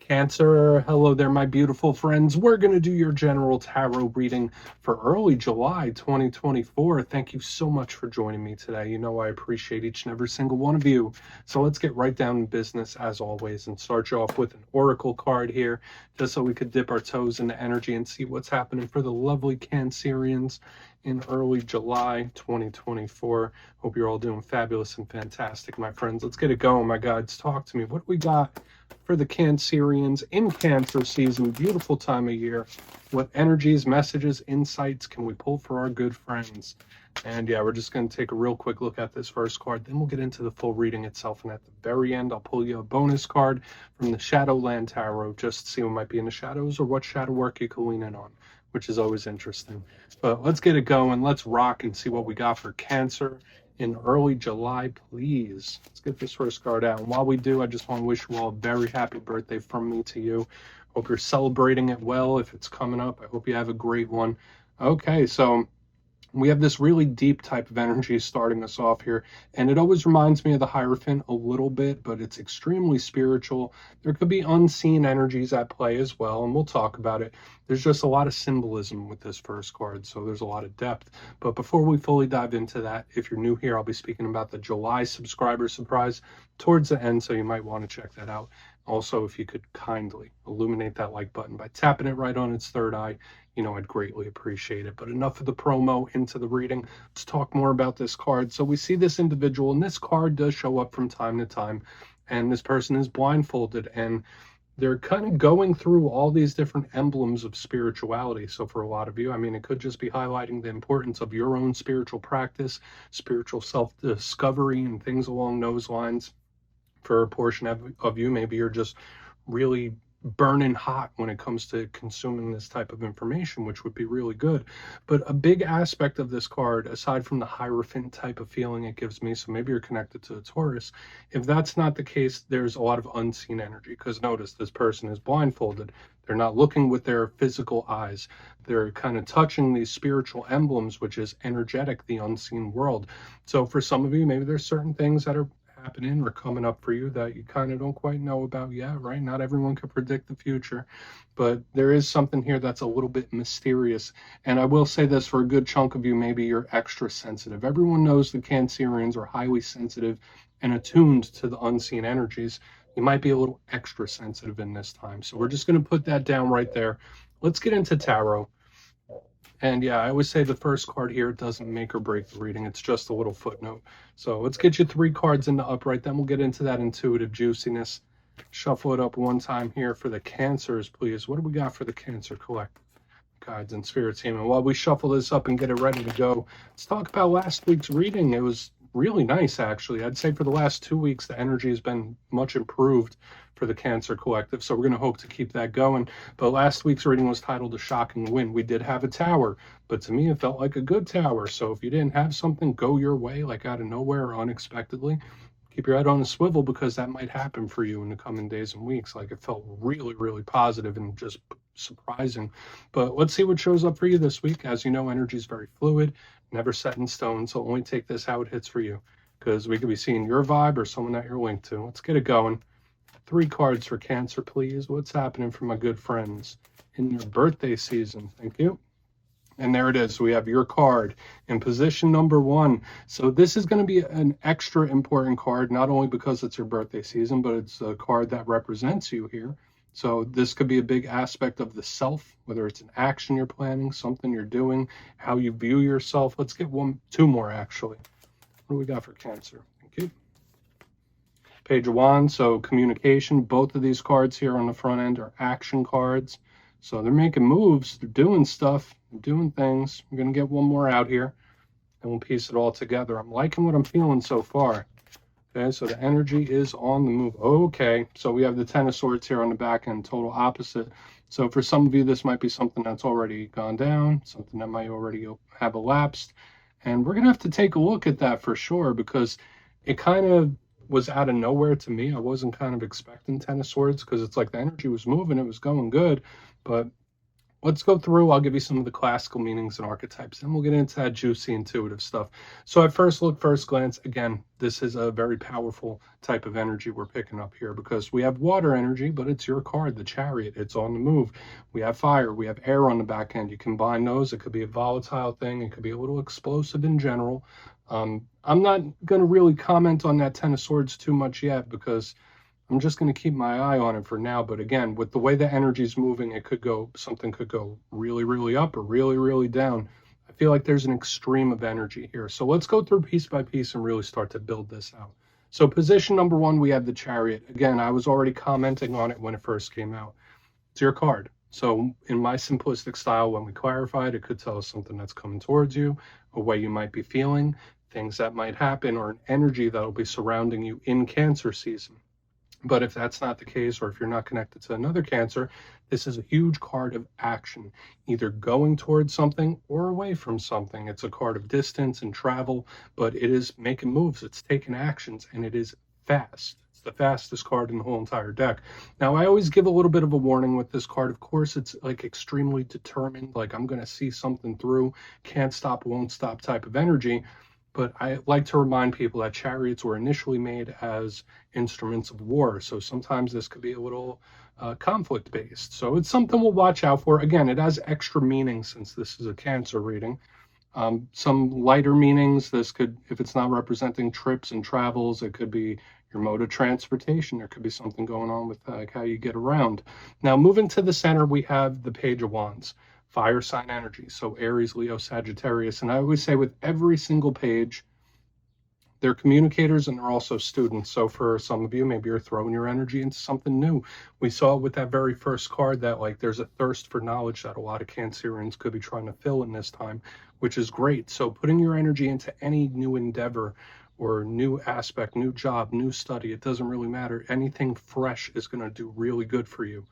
Cancer, hello there, my beautiful friends. We're going to do your general tarot reading for early July 2024. Thank you so much for joining me today. You know I appreciate each and every single one of you. So let's get right down to business as always and start you off with an oracle card here, just so we could dip our toes into energy and see what's happening for the lovely Cancerians in early July 2024. Hope you're all doing fabulous and fantastic, my friends. Let's get it going, my guides. Talk to me. What do we got for the Cancerians in Cancer season? Beautiful time of year. What energies, messages, insights can we pull for our good friends? And yeah, we're just going to take a real quick look at this first card. Then we'll get into the full reading itself. And at the very end, I'll pull you a bonus card from the Shadowland Tarot, just to see what might be in the shadows or what shadow work you can lean in on, which is always interesting. But let's get it going. Let's rock and see what we got for Cancer in early July, please. Let's get this first card out. And while we do, I just want to wish you all a very happy birthday from me to you. Hope you're celebrating it well. If it's coming up, I hope you have a great one. Okay, so we have this really deep type of energy starting us off here, and it always reminds me of the Hierophant a little bit, but it's extremely spiritual. There could be unseen energies at play as well, and we'll talk about it. There's just a lot of symbolism with this first card, so there's a lot of depth. But before we fully dive into that, if you're new here, I'll be speaking about the July subscriber surprise towards the end, so you might want to check that out. Also, if you could kindly illuminate that like button by tapping it right on its third eye, you know, I'd greatly appreciate it. But enough of the promo, into the reading. Let's talk more about this card. So we see this individual, and this card does show up from time to time, and this person is blindfolded, and they're kind of going through all these different emblems of spirituality. So for a lot of you, I mean, it could just be highlighting the importance of your own spiritual practice, spiritual self-discovery, and things along those lines. For a portion of you, maybe you're just really burning hot when it comes to consuming this type of information, which would be really good. But a big aspect of this card, aside from the Hierophant type of feeling it gives me, so maybe you're connected to a Taurus, if that's not the case, there's a lot of unseen energy. Because notice, this person is blindfolded. They're not looking with their physical eyes. They're kind of touching these spiritual emblems, which is energetic, the unseen world. So for some of you, maybe there's certain things that are happening or coming up for you that you kind of don't quite know about yet, right? Not everyone can predict the future, but there is something here that's a little bit mysterious. And I will say this, for a good chunk of you, maybe you're extra sensitive. Everyone knows the Cancerians are highly sensitive and attuned to the unseen energies. You might be a little extra sensitive in this time. So we're just going to put that down right there. Let's get into tarot. And yeah, I always say the first card here doesn't make or break the reading. It's just a little footnote. So let's get you 3 cards in the upright. Then we'll get into that intuitive juiciness. Shuffle it up one time here for the Cancers, please. What do we got for the Cancer Collective? Guides and Spirit Team. And while we shuffle this up and get it ready to go, let's talk about last week's reading. It was really nice, actually. I'd say for the last 2 weeks, the energy has been much improved for the Cancer Collective, so we're going to hope to keep that going. But last week's reading was titled A Shocking Win. We did have a tower, but to me it felt like a good tower. So if you didn't have something go your way, like out of nowhere or unexpectedly, keep your head on a swivel, because that might happen for you in the coming days and weeks. Like, it felt really, really positive and just surprising. But let's see what shows up for you this week. As you know, energy is very fluid, never set in stone, so only take this how it hits for you, because we could be seeing your vibe or someone that you're linked to. Let's get it going. 3 cards for Cancer, please. What's happening for my good friends in your birthday season? Thank you. And there it is. We have your card in position number 1. So this is going to be an extra important card, not only because it's your birthday season, but it's a card that represents you here. So this could be a big aspect of the self, whether it's an action you're planning, something you're doing, how you view yourself. Let's get 2 more, actually. What do we got for Cancer? Thank you. Page of Wands, so communication. Both of these cards here on the front end are action cards. So they're making moves, they're doing stuff, they're doing things. I'm going to get 1 more out here, and we'll piece it all together. I'm liking what I'm feeling so far. Okay, so the energy is on the move. Okay, so we have the Ten of Swords here on the back end, total opposite. So for some of you, this might be something that's already gone down, something that might already have elapsed. And we're going to have to take a look at that for sure, because it kind of was out of nowhere to me. I wasn't kind of expecting Ten of Swords, because it's like the energy was moving, it was going good, but let's go through. I'll give you some of the classical meanings and archetypes, and we'll get into that juicy intuitive stuff. So at first look, first glance, again, this is a very powerful type of energy we're picking up here, because we have water energy, but it's your card, the Chariot. It's on the move. We have fire. We have air on the back end. You combine those. It could be a volatile thing. It could be a little explosive in general. I'm not going to really comment on that Ten of Swords too much yet, because I'm just going to keep my eye on it for now. But again, with the way the energy is moving, it could go, something could go really, really up or really, really down. I feel like there's an extreme of energy here. So let's go through piece by piece and really start to build this out. So position number one, we have the Chariot. Again, I was already commenting on it when it first came out. It's your card. So in my simplistic style, when we clarified, it could tell us something that's coming towards you, a way you might be feeling, things that might happen, or an energy that'll be surrounding you in Cancer season. But if that's not the case, or if you're not connected to another Cancer, this is a huge card of action, either going towards something or away from something. It's a card of distance and travel, but it is making moves. It's taking actions, and it is fast. It's the fastest card in the whole entire deck. Now, I always give a little bit of a warning with this card. Of course, it's like extremely determined, like I'm going to see something through, can't stop, won't stop type of energy. But I like to remind people that chariots were initially made as instruments of war. So sometimes this could be a little conflict based. So it's something we'll watch out for. Again, it has extra meaning since this is a Cancer reading. Some lighter meanings, this could, if it's not representing trips and travels, it could be your mode of transportation. There could be something going on with like how you get around. Now, moving to the center, we have the Page of Wands. Fire sign energy, so Aries, Leo, Sagittarius. And I always say with every single page, they're communicators and they're also students. So for some of you, maybe you're throwing your energy into something new. We saw with that very first card that like there's a thirst for knowledge that a lot of Cancerians could be trying to fill in this time, which is great. So putting your energy into any new endeavor or new aspect, new job, new study, it doesn't really matter. Anything fresh is going to do really good for you.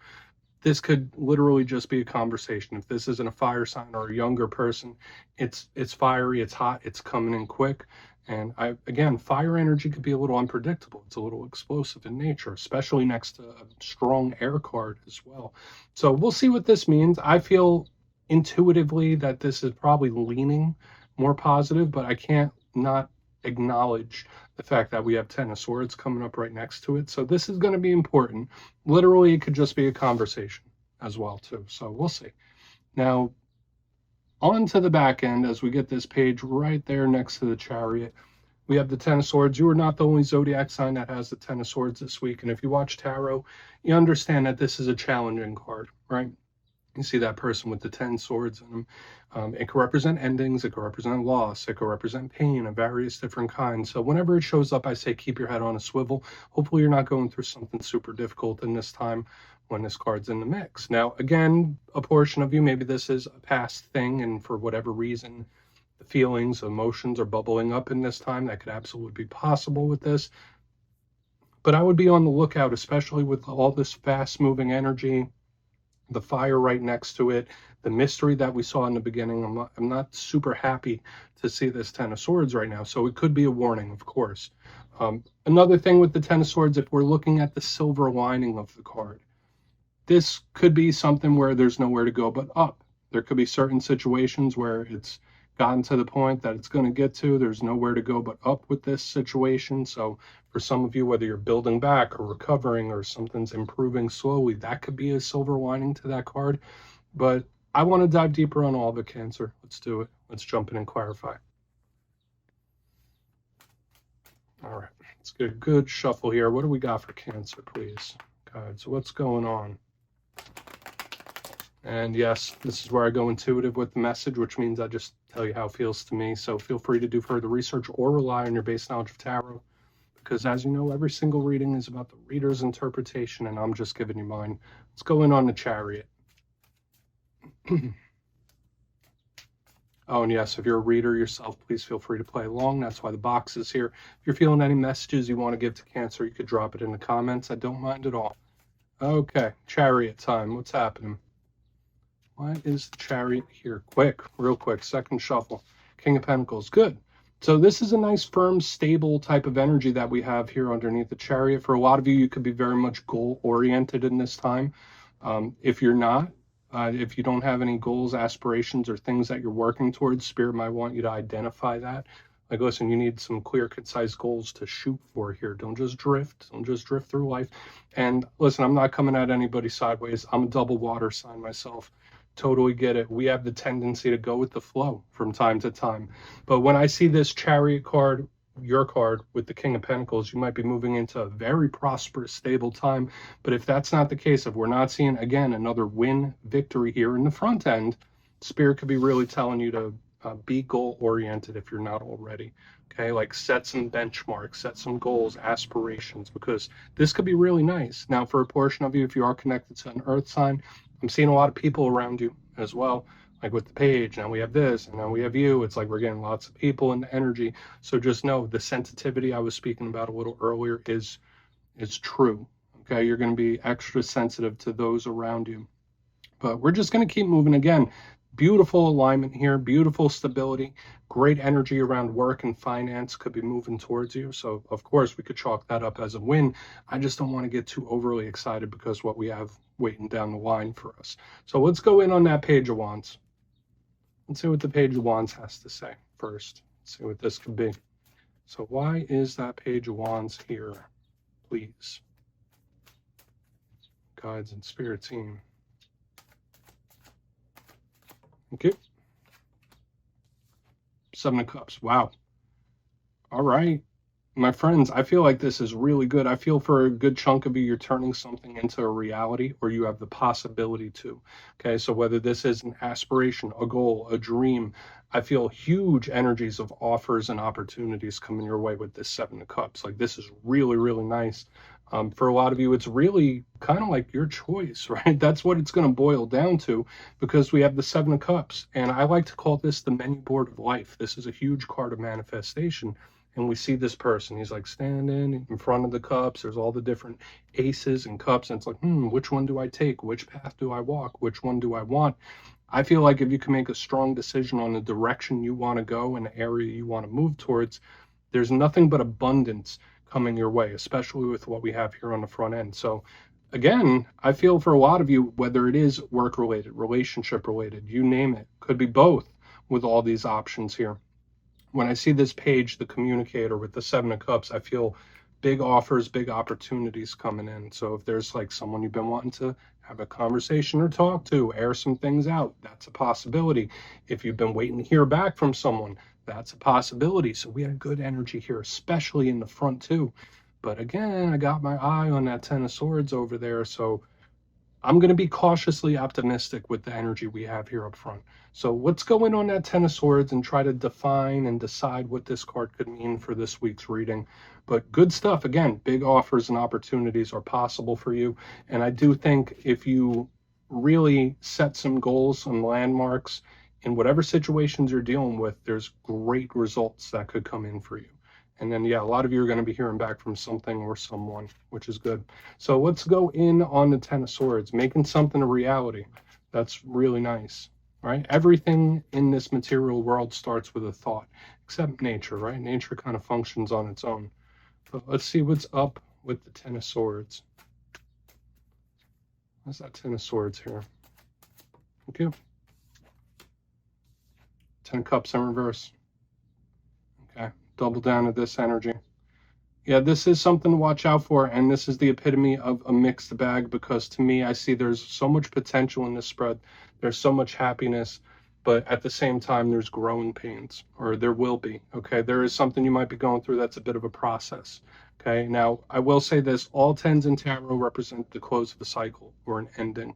This could literally just be a conversation. If this isn't a fire sign or a younger person, it's fiery, it's hot, it's coming in quick. And again, fire energy could be a little unpredictable. It's a little explosive in nature, especially next to a strong air card as well. So we'll see what this means. I feel intuitively that this is probably leaning more positive, but I can't not acknowledge the fact that we have Ten of Swords coming up right next to it. So this is going to be important. Literally, it could just be a conversation as well, too. So we'll see. Now, on to the back end, as we get this page right there next to the Chariot, we have the Ten of Swords. You are not the only zodiac sign that has the Ten of Swords this week. And if you watch tarot, you understand that this is a challenging card, right? You see that person with the 10 swords in them. It could represent endings, it could represent loss, it could represent pain of various different kinds. So whenever it shows up, I say keep your head on a swivel. Hopefully you're not going through something super difficult in this time when this card's in the mix. Now, again, a portion of you, maybe this is a past thing, and for whatever reason, the feelings, emotions are bubbling up in this time. That could absolutely be possible with this. But I would be on the lookout, especially with all this fast-moving energy, the fire right next to it, the mystery that we saw in the beginning. I'm not super happy to see this Ten of Swords right now, so it could be a warning, of course. Another thing with the Ten of Swords, if we're looking at the silver lining of the card, this could be something where there's nowhere to go but up. There could be certain situations where it's gotten to the point that it's going to get to, there's nowhere to go but up with this situation. So for some of you, whether you're building back or recovering or something's improving slowly, that could be a silver lining to that card. But I want to dive deeper on all of it, Cancer. Let's do it. Let's jump in and clarify. All right, let's get a good shuffle here. What do we got for Cancer, please? God, so what's going on? And yes, this is where I go intuitive with the message, which means I just tell you how it feels to me. So feel free to do further research or rely on your base knowledge of tarot, because as you know, every single reading is about the reader's interpretation, and I'm just giving you mine. Let's go in on the Chariot. Oh, and yes, if you're a reader yourself, please feel free to play along. That's why the box is here. If you're feeling any messages you want to give to Cancer, you could drop it in the comments. I don't mind at all. Okay, Chariot time. What's happening? Why is the Chariot here? Quick, real quick, second shuffle. King of Pentacles, good. So this is a nice, firm, stable type of energy that we have here underneath the Chariot. For a lot of you, you could be very much goal-oriented in this time. If you're not, If you don't have any goals, aspirations, or things that you're working towards, Spirit might want you to identify that. Like, listen, you need some clear, concise goals to shoot for here. Don't just drift. Don't just drift through life. And listen, I'm not coming at anybody sideways. I'm a double water sign myself. Totally get it. We have the tendency to go with the flow from time to time. But when I see this Chariot card, your card with the King of Pentacles, you might be moving into a very prosperous, stable time. But if that's not the case, if we're not seeing, again, another win victory here in the front end, Spirit could be really telling you to be goal oriented if you're not already. Okay, like set some benchmarks, set some goals, aspirations, because this could be really nice. Now, for a portion of you, if you are connected to an earth sign, I'm seeing a lot of people around you as well. Like with the page, now we have this, and now we have you. It's like we're getting lots of people and energy. So just know the sensitivity I was speaking about a little earlier is true. Okay, you're going to be extra sensitive to those around you. But we're just going to keep moving. Again, beautiful alignment here, beautiful stability, great energy around work and finance could be moving towards you. So of course we could chalk that up as a win. I just don't want to get too overly excited because what we have waiting down the line for us. So let's go in on that Page of Wands. Let's see what the Page of Wands has to say first. Let's see what this could be. So why is that Page of Wands here, please? Guides and Spirit team. Okay. Seven of Cups. Wow. All right. My friends, I feel like this is really good. I feel for a good chunk of you, you're turning something into a reality, or you have the possibility to. Okay, so whether this is an aspiration, a goal, a dream, I feel huge energies of offers and opportunities coming your way with this Seven of Cups. Like, this is really, really nice. For a lot of you, it's really kind of like your choice, right? That's what it's going to boil down to, because we have the Seven of Cups. And I like to call this the menu board of life. This is a huge card of manifestation. And we see this person, he's like standing in front of the cups. There's all the different aces and cups. And it's like, which one do I take? Which path do I walk? Which one do I want? I feel like if you can make a strong decision on the direction you want to go and the area you want to move towards, there's nothing but abundance coming your way, especially with what we have here on the front end. So again, I feel for a lot of you, whether it is work related, relationship related, you name it, could be both with all these options here. When I see this page, the communicator with the Seven of Cups, I feel big offers, big opportunities coming in. So if there's like someone you've been wanting to have a conversation or talk to, air some things out, that's a possibility. If you've been waiting to hear back from someone, that's a possibility. So we had good energy here, especially in the front too. But again, I got my eye on that Ten of Swords over there. So I'm going to be cautiously optimistic with the energy we have here up front. So let's go in on that Ten of Swords and try to define and decide what this card could mean for this week's reading. But good stuff. Again, big offers and opportunities are possible for you. And I do think if you really set some goals, some landmarks in whatever situations you're dealing with, there's great results that could come in for you. And then, yeah, a lot of you are going to be hearing back from something or someone, which is good. So let's go in on the Ten of Swords, making something a reality. That's really nice, right? Everything in this material world starts with a thought, except nature, right? Nature kind of functions on its own. But let's see what's up with the Ten of Swords. What's that Ten of Swords here? Okay. Ten of Cups in reverse. Okay. Double down to this energy. Yeah, this is something to watch out for, and this is the epitome of a mixed bag, because to me, I see there's so much potential in this spread. There's so much happiness, but at the same time, there's growing pains, or there will be, okay? There is something you might be going through that's a bit of a process, okay? Now, I will say this, all tens in tarot represent the close of a cycle or an ending,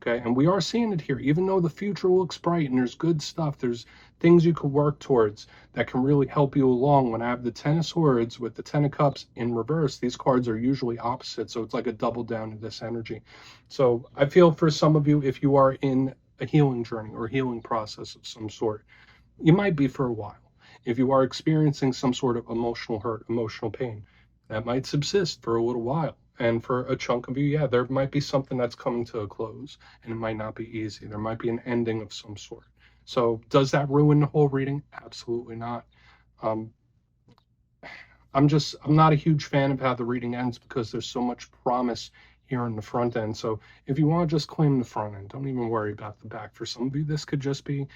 okay? And we are seeing it here, even though the future looks bright and there's good stuff, there's things you could work towards that can really help you along. When I have the Ten of Swords with the Ten of Cups in reverse, these cards are usually opposite, so it's like a double down of this energy. So I feel for some of you, if you are in a healing journey or healing process of some sort, you might be for a while. If you are experiencing some sort of emotional hurt, emotional pain, that might subsist for a little while. And for a chunk of you, yeah, there might be something that's coming to a close, and it might not be easy. There might be an ending of some sort. So does that ruin the whole reading? Absolutely not. I'm not a huge fan of how the reading ends, because there's so much promise here on the front end. So if you want to just claim the front end, don't even worry about the back. For some of you, this could just be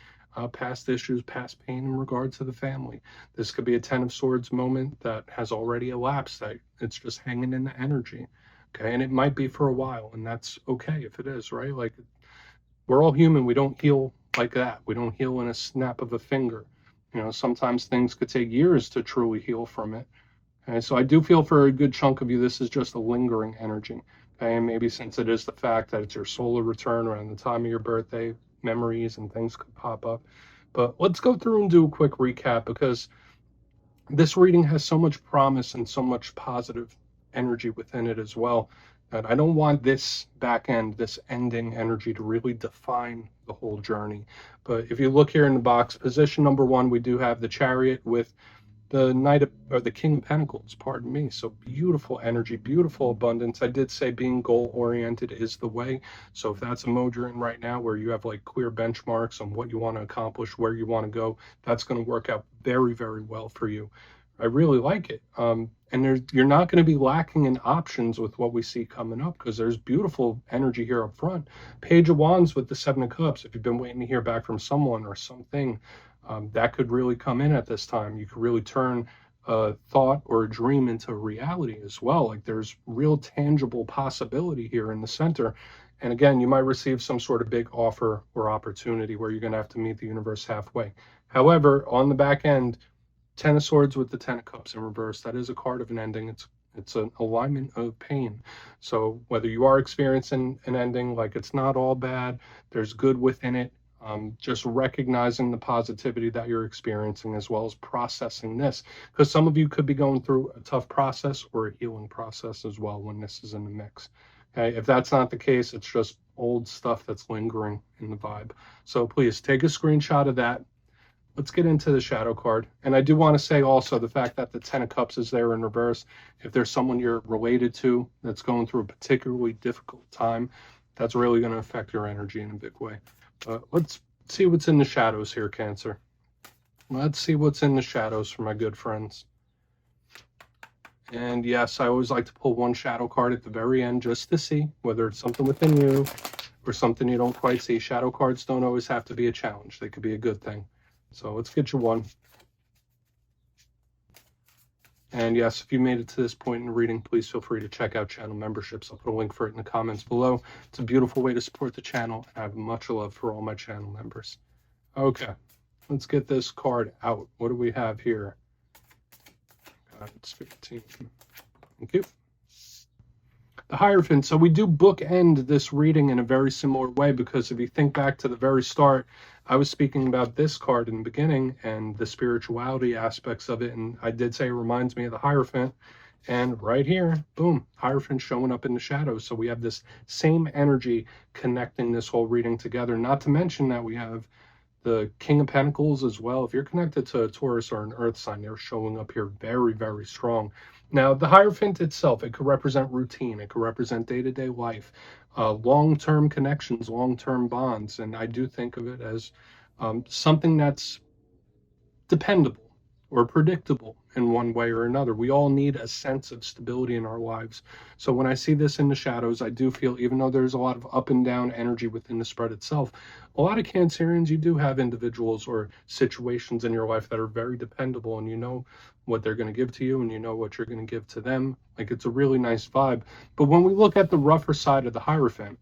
past issues, past pain in regard to the family. This could be a Ten of Swords moment that has already elapsed, that it's just hanging in the energy. Okay, and it might be for a while, and that's okay if it is, right? Like, we're all human. We don't heal like that. We don't heal in a snap of a finger. You know, sometimes things could take years to truly heal from it. Okay, so I do feel for a good chunk of you, this is just a lingering energy. Okay, and maybe since it is the fact that it's your solar return around the time of your birthday, memories and things could pop up. But let's go through and do a quick recap, because this reading has so much promise and so much positive energy within it as well, that I don't want this back end, this ending energy, to really define the whole journey. But if you look here in the box, position number 1, we do have the Chariot with the Knight of, or the King of Pentacles, pardon me. So beautiful energy, beautiful abundance. I did say being goal oriented is the way. So if that's a mode you're in right now, where you have like clear benchmarks on what you want to accomplish, where you want to go, that's going to work out very, very well for you. I really like it. And you're not going to be lacking in options with what we see coming up, because there's beautiful energy here up front. Page of Wands with the Seven of Cups. If you've been waiting to hear back from someone or something, that could really come in at this time. You could really turn a thought or a dream into reality as well. Like, there's real tangible possibility here in the center. And again, you might receive some sort of big offer or opportunity where you're going to have to meet the universe halfway. However, on the back end, Ten of Swords with the Ten of Cups in reverse, that is a card of an ending. It's an alignment of pain. So whether you are experiencing an ending, like, it's not all bad, there's good within it. Just recognizing the positivity that you're experiencing, as well as processing this, because some of you could be going through a tough process or a healing process as well when this is in the mix. Okay, if that's not the case, it's just old stuff that's lingering in the vibe. So please take a screenshot of that. Let's get into the shadow card. And I do want to say also the fact that the Ten of Cups is there in reverse. If there's someone you're related to that's going through a particularly difficult time, that's really going to affect your energy in a big way. Let's see what's in the shadows here, Cancer. Let's see what's in the shadows for my good friends. And yes, I always like to pull one shadow card at the very end just to see whether it's something within you or something you don't quite see. Shadow cards don't always have to be a challenge. They could be a good thing. So let's get you one. And yes, if you made it to this point in the reading, please feel free to check out channel memberships. I'll put a link for it in the comments below. It's a beautiful way to support the channel, and I have much love for all my channel members. Okay, let's get this card out. What do we have here? God, it's 15. Thank you. The Hierophant. So we do bookend this reading in a very similar way, because if you think back to the very start, I was speaking about this card in the beginning and the spirituality aspects of it, and I did say it reminds me of the Hierophant. And right here, boom, Hierophant showing up in the shadows. So we have this same energy connecting this whole reading together. Not to mention that we have the King of Pentacles as well. If you're connected to a Taurus or an Earth sign, they're showing up here very, very strong. Now, the Hierophant itself, it could represent routine. It could represent day-to-day life, long-term connections, long-term bonds. And I do think of it as something that's dependable or predictable in one way or another. We all need a sense of stability in our lives. So when I see this in the shadows, I do feel, even though there's a lot of up and down energy within the spread itself, a lot of Cancerians, you do have individuals or situations in your life that are very dependable, and you know what they're going to give to you, and you know what you're going to give to them. Like, it's a really nice vibe. But when we look at the rougher side of the Hierophant,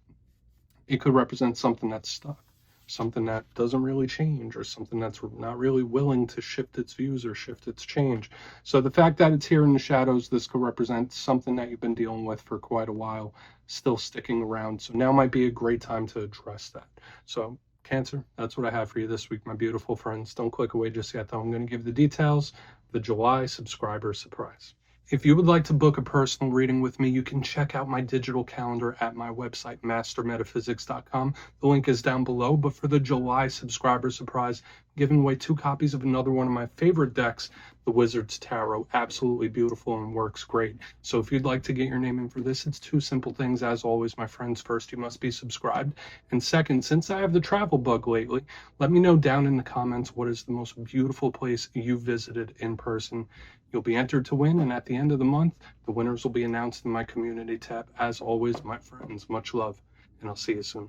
it could represent something that's stuck, something that doesn't really change, or something that's not really willing to shift its views or shift its change. So the fact that it's here in the shadows, this could represent something that you've been dealing with for quite a while, still sticking around. So now might be a great time to address that. So Cancer, that's what I have for you this week, my beautiful friends. Don't click away just yet, though. I'm going to give the details of the July subscriber surprise. If you would like to book a personal reading with me, you can check out my digital calendar at my website, mastermetaphysics.com. The link is down below. But for the July subscriber surprise, giving away 2 copies of another one of my favorite decks, the Wizard's Tarot. Absolutely beautiful and works great. So if you'd like to get your name in for this, it's 2 simple things. As always, my friends, first, you must be subscribed. And second, since I have the travel bug lately, let me know down in the comments what is the most beautiful place you visited in person. You'll be entered to win, and at the end of the month, the winners will be announced in my community tab. As always, my friends, much love, and I'll see you soon.